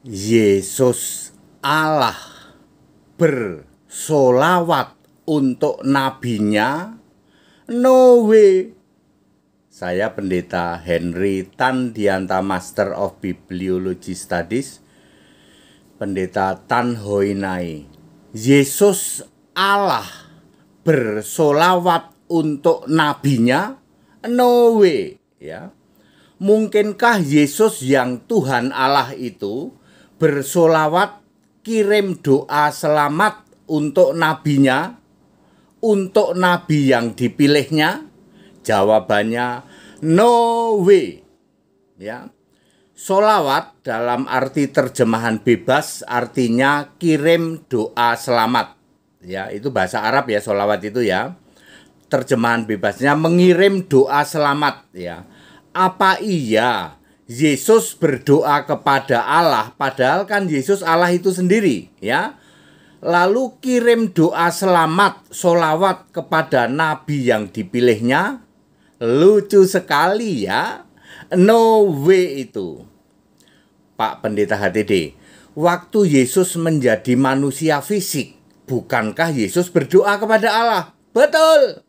Yesus Allah bersolawat untuk nabinya? No way. Saya Pendeta Henry Tandianta, Master of Bibliology Studies, Pendeta Tan Hoi Nai. Yesus Allah bersolawat untuk nabinya? No way, ya. Mungkinkah Yesus yang Tuhan Allah itu bersolawat, kirim doa selamat untuk nabinya, untuk nabi yang dipilihnya? Jawabannya no way, ya. Solawat dalam arti terjemahan bebas artinya kirim doa selamat, ya. Itu bahasa Arab ya, solawat itu ya. Terjemahan bebasnya mengirim doa selamat, ya. Apa iya Yesus berdoa kepada Allah, padahal kan Yesus Allah itu sendiri, ya. Lalu kirim doa selamat, solawat kepada nabi yang dipilihnya? Lucu sekali ya. No way itu. Pak Pendeta HTD, waktu Yesus menjadi manusia fisik, bukankah Yesus berdoa kepada Allah? Betul.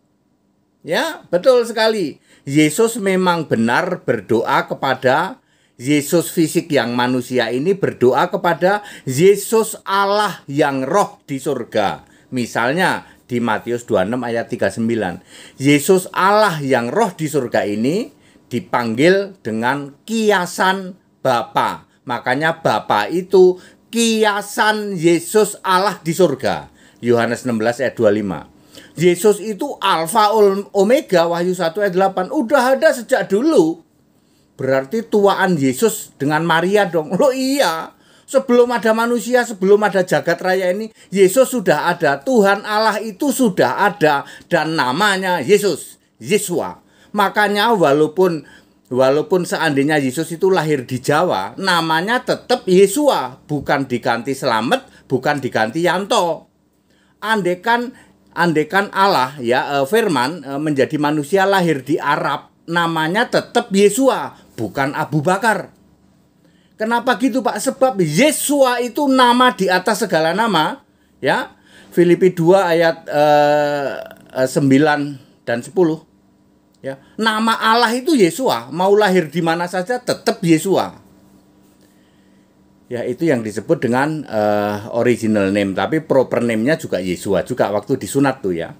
Ya, betul sekali. Yesus memang benar berdoa kepada Yesus fisik yang manusia ini, berdoa kepada Yesus Allah yang roh di surga. Misalnya di Matius 26 ayat 39. Yesus Allah yang roh di surga ini dipanggil dengan kiasan Bapa. Makanya Bapa itu kiasan Yesus Allah di surga. Yohanes 16 ayat 25. Yesus itu Alfa Omega, Wahyu 1 ayat 8. Udah ada sejak dulu. Berarti tuaan Yesus dengan Maria dong. Loh iya, sebelum ada manusia, sebelum ada jagat raya ini, Yesus sudah ada. Tuhan Allah itu sudah ada dan namanya Yesus, Yesua. Makanya walaupun seandainya Yesus itu lahir di Jawa, namanya tetap Yesua, bukan diganti Slamet, bukan diganti Yanto. Andekan Allah ya firman menjadi manusia lahir di Arab, namanya tetap Yesua, bukan Abu Bakar. Kenapa gitu Pak? Sebab Yesua itu nama di atas segala nama, ya. Filipi 2 ayat 9 dan 10. Ya. Nama Allah itu Yesua, mau lahir di mana saja tetap Yesua. Ya, itu yang disebut dengan original name, tapi proper name-nya juga Yesua juga waktu disunat tuh ya.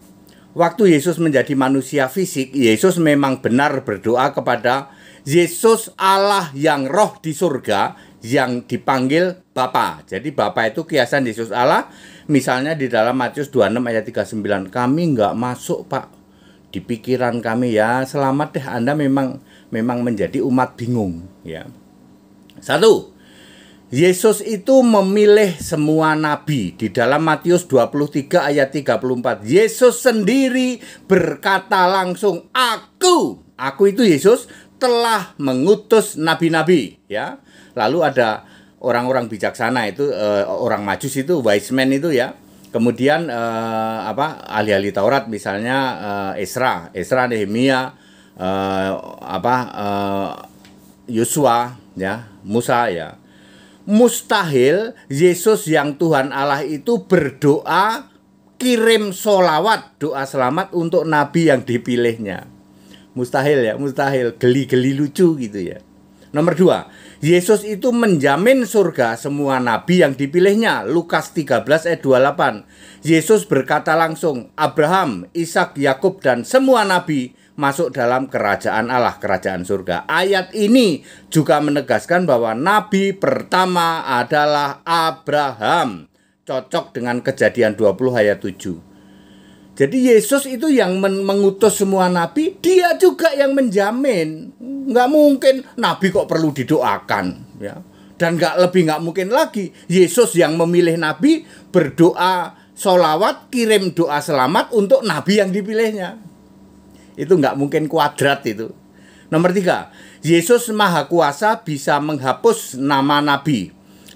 Waktu Yesus menjadi manusia fisik, Yesus memang benar berdoa kepada Yesus Allah yang roh di surga yang dipanggil Bapa. Jadi Bapa itu kiasan Yesus Allah. Misalnya di dalam Matius 26 ayat 39, kami nggak masuk Pak di pikiran kami ya. Selamat deh, Anda memang menjadi umat bingung ya. Satu, Yesus itu memilih semua nabi. Di dalam Matius 23 ayat 34, Yesus sendiri berkata langsung, Aku itu Yesus telah mengutus nabi-nabi, ya. Lalu ada orang-orang bijaksana itu, orang Majus itu, wise man itu ya. Kemudian ahli-ahli Taurat misalnya Esra, Nehemia, Yosua, ya, Musa ya. Mustahil Yesus yang Tuhan Allah itu berdoa kirim solawat, doa selamat untuk nabi yang dipilihnya. Mustahil ya, mustahil. Geli-geli lucu gitu ya. Nomor 2, Yesus itu menjamin surga semua nabi yang dipilihnya. Lukas 13 ayat 28. Yesus berkata langsung, Abraham, Ishak, Yakub dan semua nabi masuk dalam kerajaan Allah, kerajaan surga. Ayat ini juga menegaskan bahwa nabi pertama adalah Abraham. Cocok dengan Kejadian 20 ayat 7. Jadi Yesus itu yang mengutus semua nabi, dia juga yang menjamin. Nggak mungkin nabi kok perlu didoakan, ya. Dan nggak mungkin lagi Yesus yang memilih nabi berdoa solawat, kirim doa selamat untuk nabi yang dipilihnya. Itu nggak mungkin, kuadrat itu. Nomor 3, Yesus Maha Kuasa bisa menghapus nama nabi.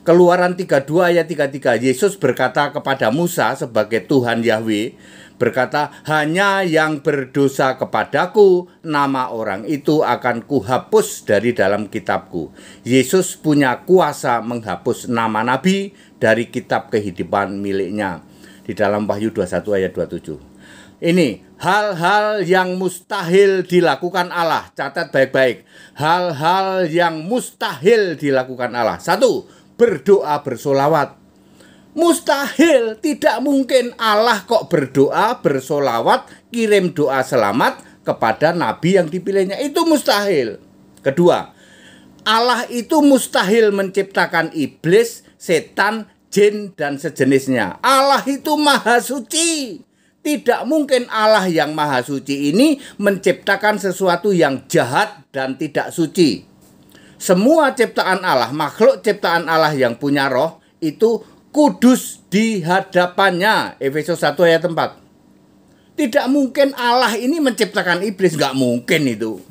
Keluaran 32 ayat 33, Yesus berkata kepada Musa sebagai Tuhan Yahweh, berkata, hanya yang berdosa kepadaku, nama orang itu akan kuhapus dari dalam kitabku. Yesus punya kuasa menghapus nama nabi dari kitab kehidupan miliknya. Di dalam Wahyu 21 ayat 27. Ini hal-hal yang mustahil dilakukan Allah. Catat baik-baik. Hal-hal yang mustahil dilakukan Allah. 1. Berdoa bersolawat. Mustahil, tidak mungkin Allah kok berdoa bersolawat, kirim doa selamat kepada nabi yang dipilihnya. Itu mustahil. Kedua, Allah itu mustahil menciptakan iblis, setan, jin, dan sejenisnya. Allah itu maha suci. Tidak mungkin Allah yang maha suci ini menciptakan sesuatu yang jahat dan tidak suci. Semua ciptaan Allah, makhluk ciptaan Allah yang punya roh itu kudus di hadapannya. Efesus 1 ayat 4. Tidak mungkin Allah ini menciptakan iblis, nggak mungkin itu.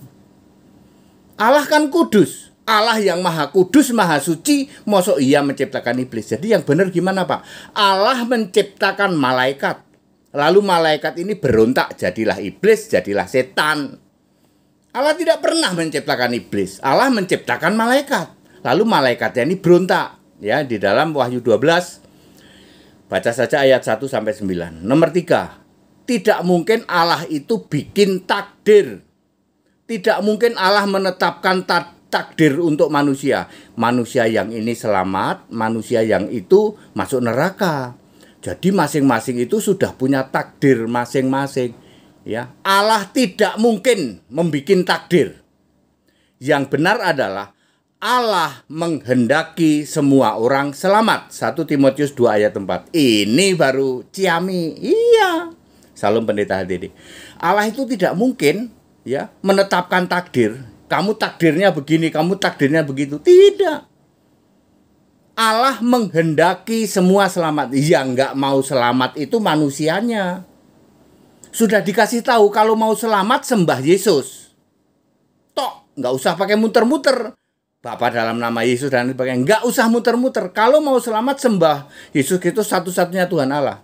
Allah kan kudus. Allah yang maha kudus, maha suci, mosok iya menciptakan iblis. Jadi yang benar gimana, Pak? Allah menciptakan malaikat. Lalu malaikat ini berontak, jadilah iblis, jadilah setan. Allah tidak pernah menciptakan iblis. Allah menciptakan malaikat. Lalu malaikatnya ini berontak. Ya, di dalam Wahyu 12. Baca saja ayat 1 sampai 9. Nomor 3. Tidak mungkin Allah itu bikin takdir. Tidak mungkin Allah menetapkan takdir untuk manusia. Manusia yang ini selamat, manusia yang itu masuk neraka. Jadi masing-masing itu sudah punya takdir masing-masing. Ya, Allah tidak mungkin membikin takdir. Yang benar adalah Allah menghendaki semua orang selamat. 1 Timotius 2 ayat 4. Ini baru ciami. Iya. Salam Pendeta HDD. Allah itu tidak mungkin ya menetapkan takdir. Kamu takdirnya begini, kamu takdirnya begitu. Tidak. Allah menghendaki semua selamat. Yang nggak mau selamat itu manusianya. Sudah dikasih tahu kalau mau selamat sembah Yesus. Tok, nggak usah pakai muter-muter. Bapa dalam nama Yesus dan sebagainya. Nggak usah muter-muter. Kalau mau selamat sembah Yesus Kristus satu-satunya Tuhan Allah.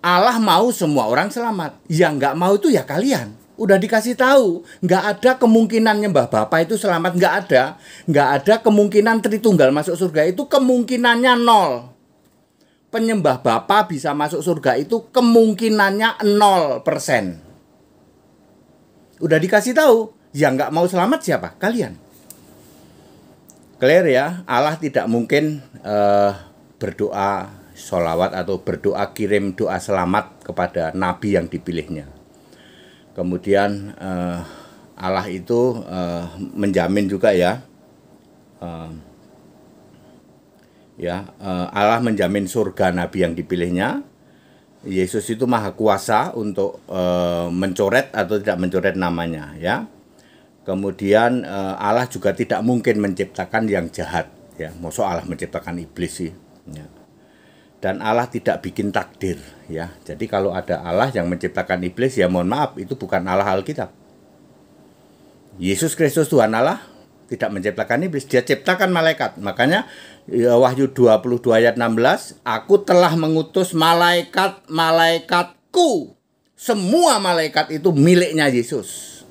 Allah mau semua orang selamat. Yang nggak mau itu ya kalian. Udah dikasih tahu. Nggak ada kemungkinan nyembah Bapa itu selamat. Nggak ada. Nggak ada kemungkinan Tritunggal masuk surga. Itu kemungkinannya 0. Penyembah Bapa bisa masuk surga itu kemungkinannya 0%. Udah dikasih tahu, yang nggak mau selamat siapa? Kalian. Clear ya, Allah tidak mungkin berdoa sholawat atau berdoa kirim doa selamat kepada nabi yang dipilihnya. Kemudian Allah itu menjamin juga ya. Allah menjamin surga nabi yang dipilihnya. Yesus itu maha kuasa untuk mencoret atau tidak mencoret namanya ya. Kemudian Allah juga tidak mungkin menciptakan yang jahat ya. Masa Allah menciptakan iblis sih ya. Dan Allah tidak bikin takdir ya. Jadi kalau ada Allah yang menciptakan iblis ya mohon maaf itu bukan Allah Alkitab. Yesus Kristus Tuhan Allah tidak menciptakan iblis, dia ciptakan malaikat. Makanya Wahyu 22 ayat 16, aku telah mengutus malaikat-malaikatku. Semua malaikat itu miliknya Yesus.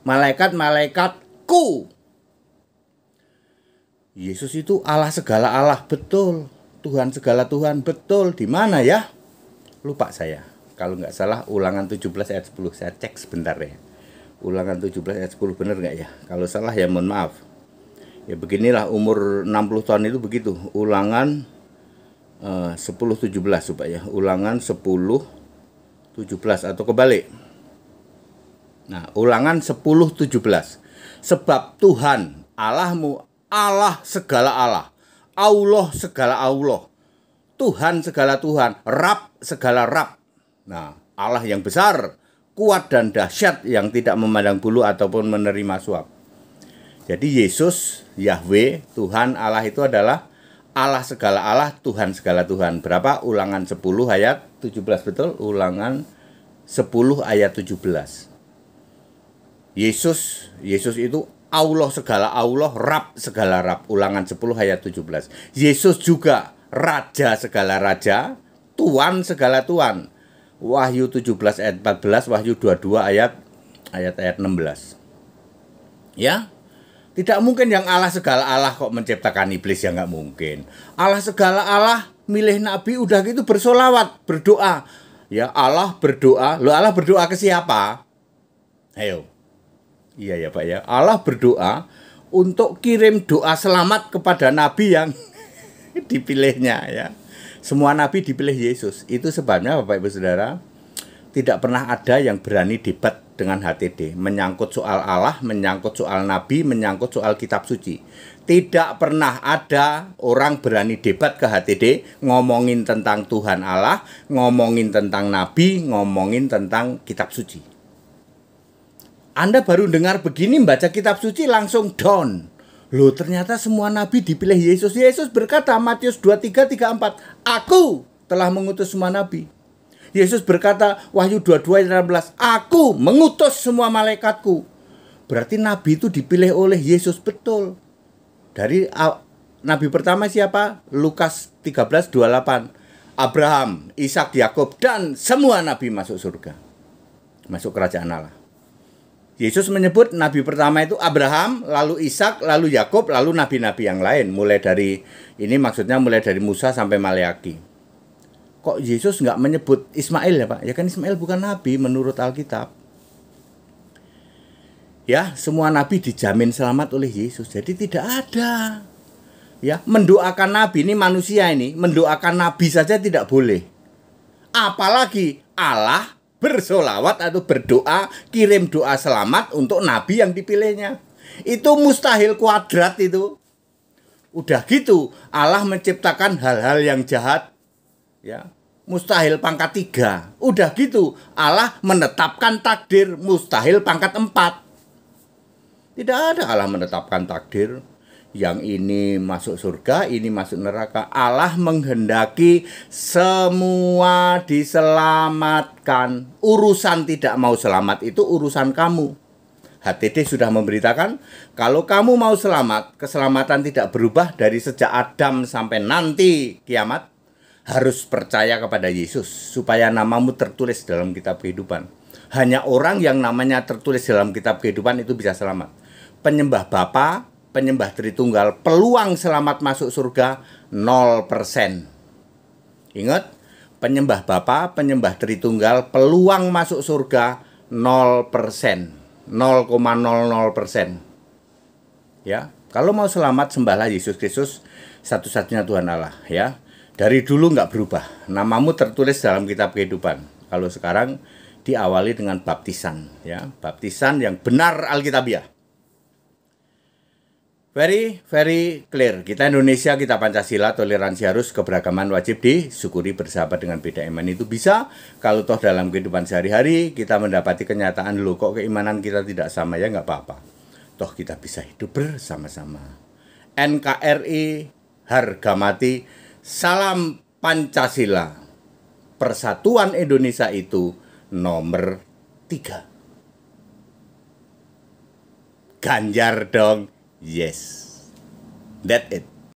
Malaikat-malaikatku. Yesus itu Allah segala Allah, betul. Tuhan segala Tuhan, betul. Di mana ya? Lupa saya. Kalau nggak salah Ulangan 17 ayat 10. Saya cek sebentar ya. Ulangan 17 ayat 10 benar nggak ya? Kalau salah ya mohon maaf. Ya beginilah umur 60 tahun itu begitu. Ulangan 10:17 supaya Ulangan 10:17 atau kebalik. Nah, Ulangan 10:17. Sebab Tuhan Allahmu Allah segala Allah, Allah segala Allah, Tuhan segala Tuhan, Rab segala Rab. Nah, Allah yang besar, kuat dan dahsyat yang tidak memandang bulu ataupun menerima suap. Jadi Yesus, Yahweh, Tuhan Allah itu adalah Allah segala Allah, Tuhan segala Tuhan. Berapa? Ulangan 10 ayat 17 betul? Ulangan 10 ayat 17. Yesus itu Allah segala Allah, Rab segala Rab. Ulangan 10 ayat 17. Yesus juga Raja segala Raja, Tuan segala Tuan. Wahyu 17 ayat 14, Wahyu 22 ayat 16. Ya, tidak mungkin yang Allah segala Allah kok menciptakan iblis, ya nggak mungkin. Allah segala Allah milih Nabi, udah gitu bersolawat, berdoa. Ya, Allah berdoa. Loh, Allah berdoa ke siapa? Ayo. Iya ya Pak ya. Allah berdoa untuk kirim doa selamat kepada Nabi yang dipilihnya ya. Semua Nabi dipilih Yesus. Itu sebabnya Bapak Ibu Saudara, tidak pernah ada yang berani debat dengan HTD. Menyangkut soal Allah, menyangkut soal Nabi, menyangkut soal kitab suci. Tidak pernah ada orang berani debat ke HTD, ngomongin tentang Tuhan Allah, ngomongin tentang Nabi, ngomongin tentang kitab suci. Anda baru dengar begini, baca kitab suci langsung down. Loh, ternyata semua nabi dipilih Yesus. Yesus berkata, Matius 23:34, Aku telah mengutus semua nabi. Yesus berkata, Wahyu 22:16, Aku mengutus semua malaikatku. Berarti nabi itu dipilih oleh Yesus, betul. Dari nabi pertama siapa? Lukas 13:28. Abraham, Ishak, Yakub, dan semua nabi masuk surga. Masuk kerajaan Allah. Yesus menyebut nabi pertama itu Abraham, lalu Ishak, lalu Yakub, lalu nabi-nabi yang lain. Mulai dari, ini maksudnya mulai dari Musa sampai Maleaki. Kok Yesus nggak menyebut Ismail ya Pak? Ya kan Ismail bukan nabi menurut Alkitab. Ya, semua nabi dijamin selamat oleh Yesus. Jadi tidak ada. Ya, mendoakan nabi, ini manusia ini, mendoakan nabi saja tidak boleh. Apalagi Allah bersolawat atau berdoa, kirim doa selamat untuk nabi yang dipilihnya. Itu mustahil kuadrat itu. Udah gitu, Allah menciptakan hal-hal yang jahat. Ya, mustahil pangkat 3. Udah gitu, Allah menetapkan takdir, mustahil pangkat 4. Tidak ada Allah menetapkan takdir. Yang ini masuk surga, ini masuk neraka. Allah menghendaki semua diselamatkan. Urusan tidak mau selamat itu urusan kamu. HTD sudah memberitakan, kalau kamu mau selamat, keselamatan tidak berubah dari sejak Adam sampai nanti kiamat. Harus percaya kepada Yesus supaya namamu tertulis dalam kitab kehidupan. Hanya orang yang namanya tertulis dalam kitab kehidupan itu bisa selamat. Penyembah Bapa, penyembah Tritunggal, peluang selamat masuk surga 0%. Ingat, penyembah Bapa, penyembah Tritunggal, peluang masuk surga 0%. 0,00%. Ya, kalau mau selamat sembahlah Yesus Kristus, satu-satunya Tuhan Allah ya. Dari dulu nggak berubah. Namamu tertulis dalam kitab kehidupan. Kalau sekarang diawali dengan baptisan ya, baptisan yang benar alkitabiah. Very clear. Kita Indonesia, kita Pancasila, toleransi harus, keberagaman wajib disyukuri, bersahabat dengan beda iman itu bisa. Kalau toh dalam kehidupan sehari-hari kita mendapati kenyataan, loh kok keimanan kita tidak sama, ya nggak apa-apa. Toh kita bisa hidup bersama-sama. NKRI, harga mati, salam Pancasila. Persatuan Indonesia itu nomor 3. Ganjar dong. Yes, that's it.